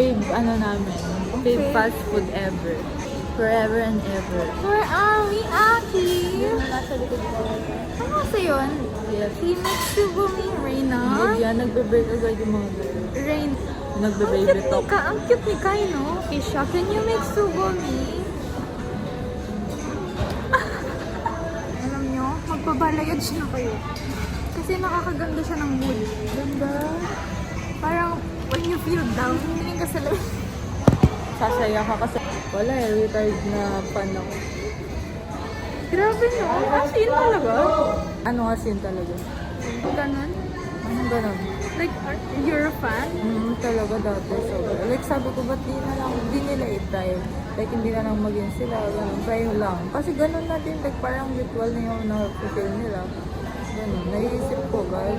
fave, namin. Fave fast food ever. Forever and ever. Where are we, Aki? Yun na nasa likod ko. Ano kasi yun? Yes. Si Mitsubumi Reina? Hindi yan, nagbe-break agad yung mga girl. Rain. Nagbe-baby talk. Ang cute ni Kai, no? Isha, can you make Tsubumi? Alam nyo, magbabalayage na kayo. Kasi nakakaganda siya ng mood. Ganda. Parang, when you feel down, tingin ka sa labas. Sasaya ka kasi wala retired na fan ako. Grabe, no? As in talaga? Ano as in talaga? Ganon? Anong ganun? Like, you're a fan? Talaga dati. So, like sabi ko, ba't di nila i-try? Like, hindi na lang maging sila. Ganun, try lang. Kasi ganun na din. Like, parang ritual na yung na-fulfill nila. Ganun. Naiisip ko, guys.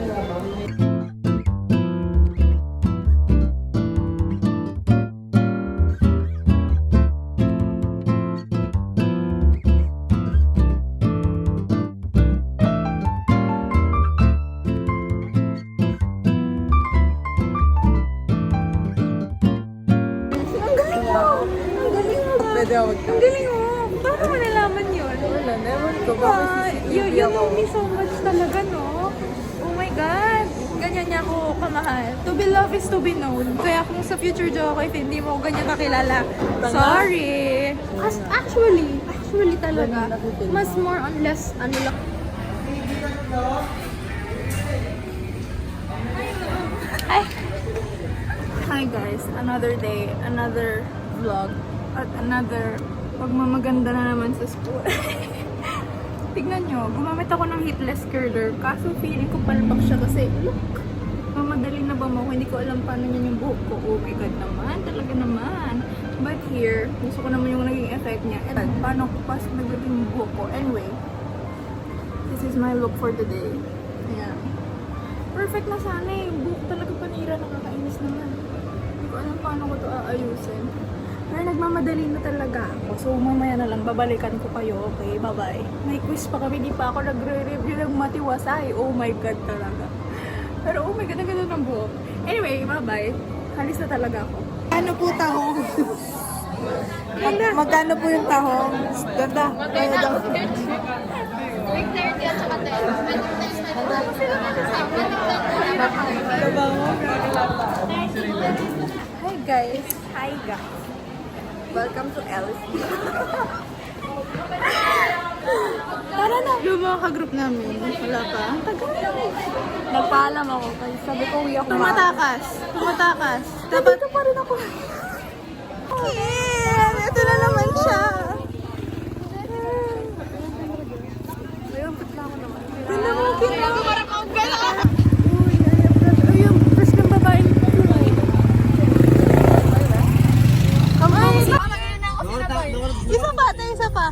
Pwede ako Ang galing mo! Paano mo nalaman yun? wala, never ko. You know me so much talaga, no? Oh my God! Ganyan niya ako kamahal. To be loved is to be known. Kaya kung sa future jowa ko, if hindi mo ako ganyan kakilala, sorry! Actually talaga, mas more on less, ano lang. Hi! Hi guys, another day, another vlog, at another pagmamaganda na naman sa school. Tignan nyo, gumamit ako ng hitless curler, kaso feeling ko palpak siya kasi, look, mamadali na ba mo? Hindi ko alam paano niya yung buhok ko. Oh my God naman, talaga naman. But here, gusto ko naman yung naging effect niya. And paano ko pasok naging yung buhok ko? Anyway, this is my look for today. Ayan. Perfect na sana eh. Buhok talaga panira, nakakainis naman. Hindi ko alam paano ko ito aayusin. Pero nagmamadali na talaga ako. So mamaya na lang, babalikan ko kayo. Okay, bye-bye. May quiz pa kami, di pa ako nagre-review ng Matiwasay. Oh my God talaga. Pero oh my God, ang ganda ng buhok. Anyway, bye-bye. Halis na talaga ako. Ano po tahong? Magkano po yung tahong? Ganda. Kaya daw. Like 30 at saka 10. Hi guys. Hi guys. Welcome to LSD. Tara na. Yung mga ka-group namin. Wala pa. Ang tagal. Nagpaalam ako. Kasi sabi ko, uwi ako. Tumatakas. Tumatakas. Dapat ito pa rin ako. Kim! Ito na naman siya. Ayun, putla ko naman. Ito mo, Kim. Uy, yung first ng babaeng come on. Isa pa, isa pa.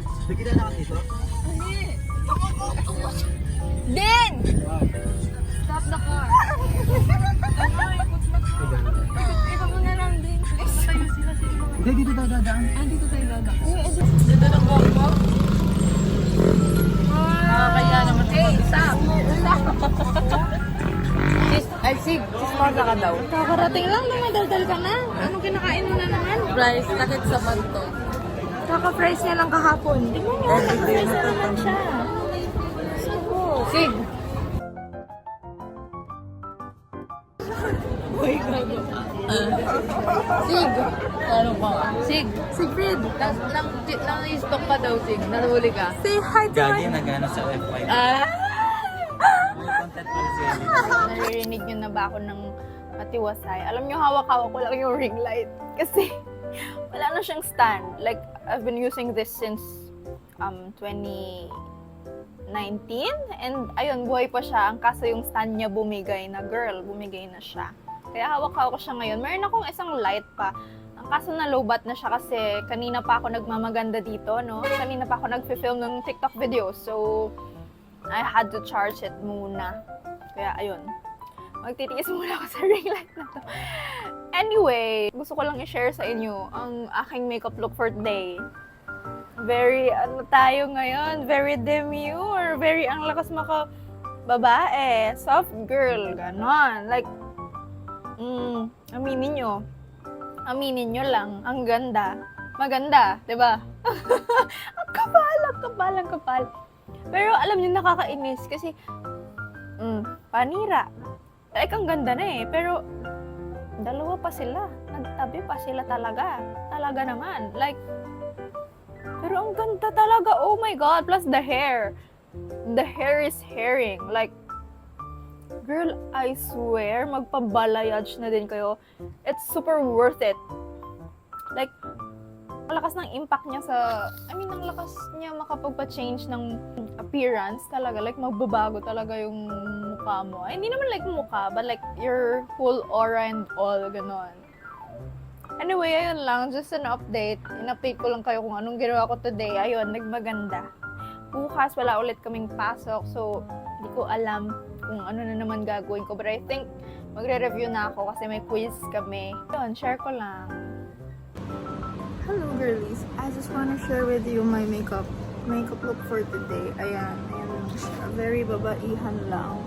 Din! Stop the car. Ikaw mo na lang din. Hindi, dito daw dadaan. Dito tayo dadaan. Dito ng bombo. Kaya naman. Hey, stop! Ay, Sig Marga ka daw. Kakarating lang, dumadaldal ka na. Anong kinakain mo na naman? Price, takit sa banto. Kaka-price niya lang kahapon. Tingnan niyo, kaka-price na naman siya. Sig! Sig! Ano pa nga? Sig! Sigrid, Nang i-stock ka daw, Sig. Nahuli ka. say hi to Gagi, my... nagana sa F5. Ah! May content pala siya. Naririnig nyo na ba ako ng Matiwasay? Alam nyo, hawak-hawak ko lang yung ring light. Kasi wala na siyang stand. Like, I've been using this since 2019. And ayun, buhay pa siya. Ang kaso yung stand niya bumigay na. Girl, bumigay na siya. Kaya hawak-hawak ko siya ngayon. Meron akong isang light pa. Ang kaso na lowbat na siya kasi kanina pa ako nagmamaganda dito, no? Kanina pa ako nagfi-film ng TikTok video. So, I had to charge it muna. Kaya ayun. Magtitiis muna ako sa ring light na to. Anyway, gusto ko lang i-share sa inyo ang aking makeup look for today. Very, ano tayo ngayon? Very demure. Very ang lakas maka babae. Soft girl. Ganon. Like, aminin nyo. Aminin nyo lang, ang ganda. Maganda, 'di ba? Ang kapal. Pero alam niyo nakakainis kasi panira. Like, ang ganda na eh, pero dalawa pa sila. Nagtabi pa sila talaga. Talaga naman. Like, pero ang ganda talaga. Oh my God. Plus the hair. The hair is herring. Like, girl, I swear, magpabalayage na din kayo. It's super worth it. Like, ang lakas ng impact niya ang lakas niya makapagpa-change ng appearance talaga. Like, magbabago talaga yung mukha mo. Ay, hindi naman like mukha, but like your whole aura and all, ganon. Anyway, ayun lang. Just an update. In-update ko lang kayo kung anong ginawa ko today. Ayun, nagmaganda. Bukas, wala ulit kaming pasok. So, hindi ko alam kung ano na naman gagawin ko. But I think, magre-review na ako kasi may quiz kami. Ayun, share ko lang. Hello girlies, I just wanna share with you my makeup look for today. Ayan lang siya. Very babaihan lang.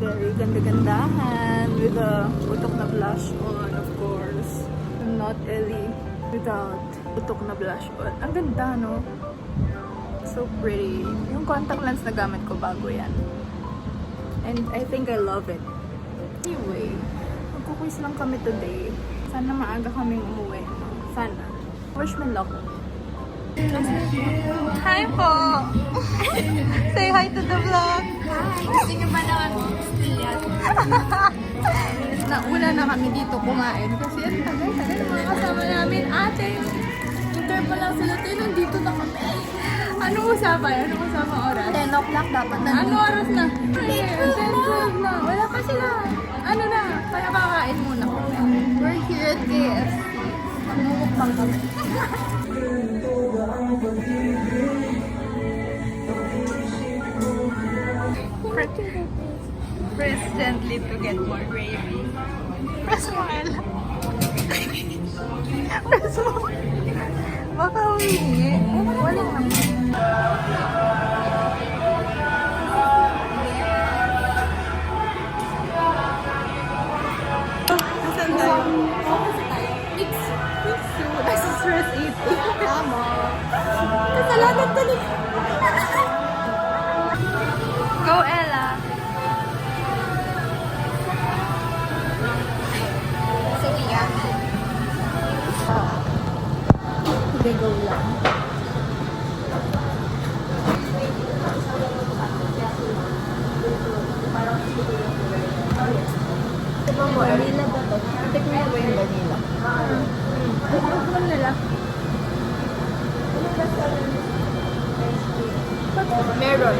Very ganda-gandahan with a putok na blush on, of course. Not Ellie without putok na blush on. Ang ganda, no? So pretty. Yung contact lens na gamit ko bago yan. And I think I love it. Anyway, magkuquiz lang kami today. Sana maaga kaming umuwi. Sana. Wish me luck. Hi po! Say hi to the vlog! Gusto nyo ba naman Nauna na kami dito kumain kasi ang tagal-tagal ng mga kasama namin. Ate, intern pa lang sila. Tayo, nandito na kami. Anong usapan? Anong usapan oras? 10 o'clock dapat nandito. Ano oras na? 10:12 na. Wala pa sila. Ano na? Kaya kakain muna kami. We're here at KFC. Magmumukbang kami. Press gently to get more gravy. Press mo kaya Press mo. Baka humingi. Wala naman. Nasaan tayo? Mix soup. Nasa stress eating. Tama. Kasalanan talaga. Go, Ella! So, yeah. Sige, go lang. Diba mo, vanilla ba to? Tikman mo yung vanilla. Tikman nila. Meron.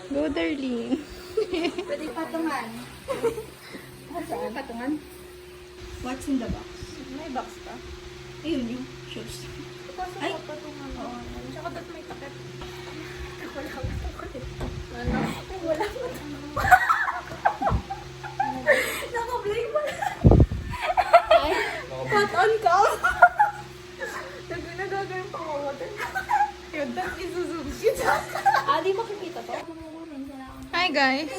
Go, darling! Pwede patungan. Saan? Patungan? What's in the box? May box ka? Ayun yung shoes. Ay! Patungan mo. Tsaka ba't may takip? Wala ko takip. Ano? Wala ko Naka-blame mo na. Ay, cut on ka. Nagagawin pa ako. Yun, that's isuzoom kita. Di makikita to? Hi, guys!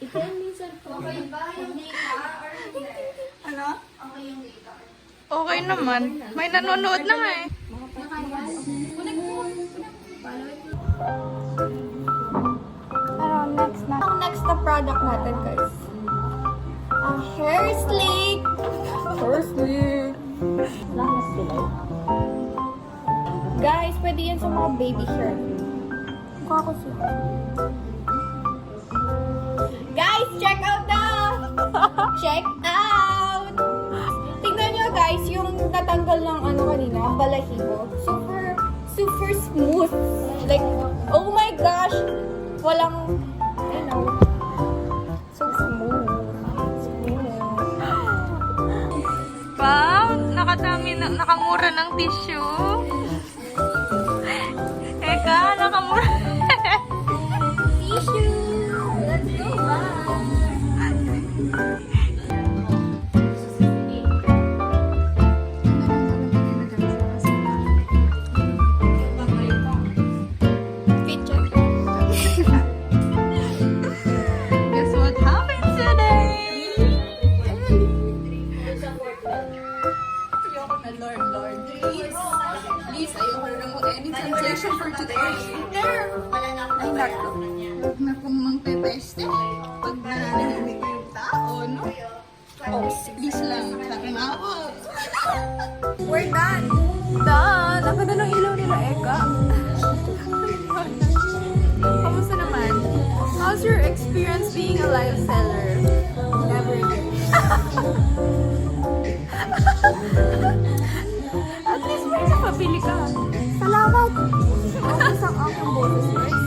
Ikaw minsan po. Okay ba yung data or hindi? Ano? Okay yung data. Okay naman. May nanonood na nga eh. Ang next na product natin, guys. Ang hair slick. Hair slick. Guys, pwede yan sa mga baby hair. Mukha ko siya. Guys, check out the... check out! Tingnan nyo, guys, yung natanggal ng ano kanina, balahibo. Super smooth. Like, oh my gosh! Walang, you know, so smooth. Wow! Nakamura ng tissue. Eka, nakamura. Tissue! Let's go, Guess what happened today? question for today. Ay, naku. Huwag na pong mangpepeste. Pag nananahimik yung tao, no? Oh, please lang. Sabi nga ako. We're done. Done! Ang ganda ng ilaw nila, Eka. Kamusta naman? How's your experience being a live seller? Never again. At least may napabili ka. Salamat! Ang isang aking bonus, right?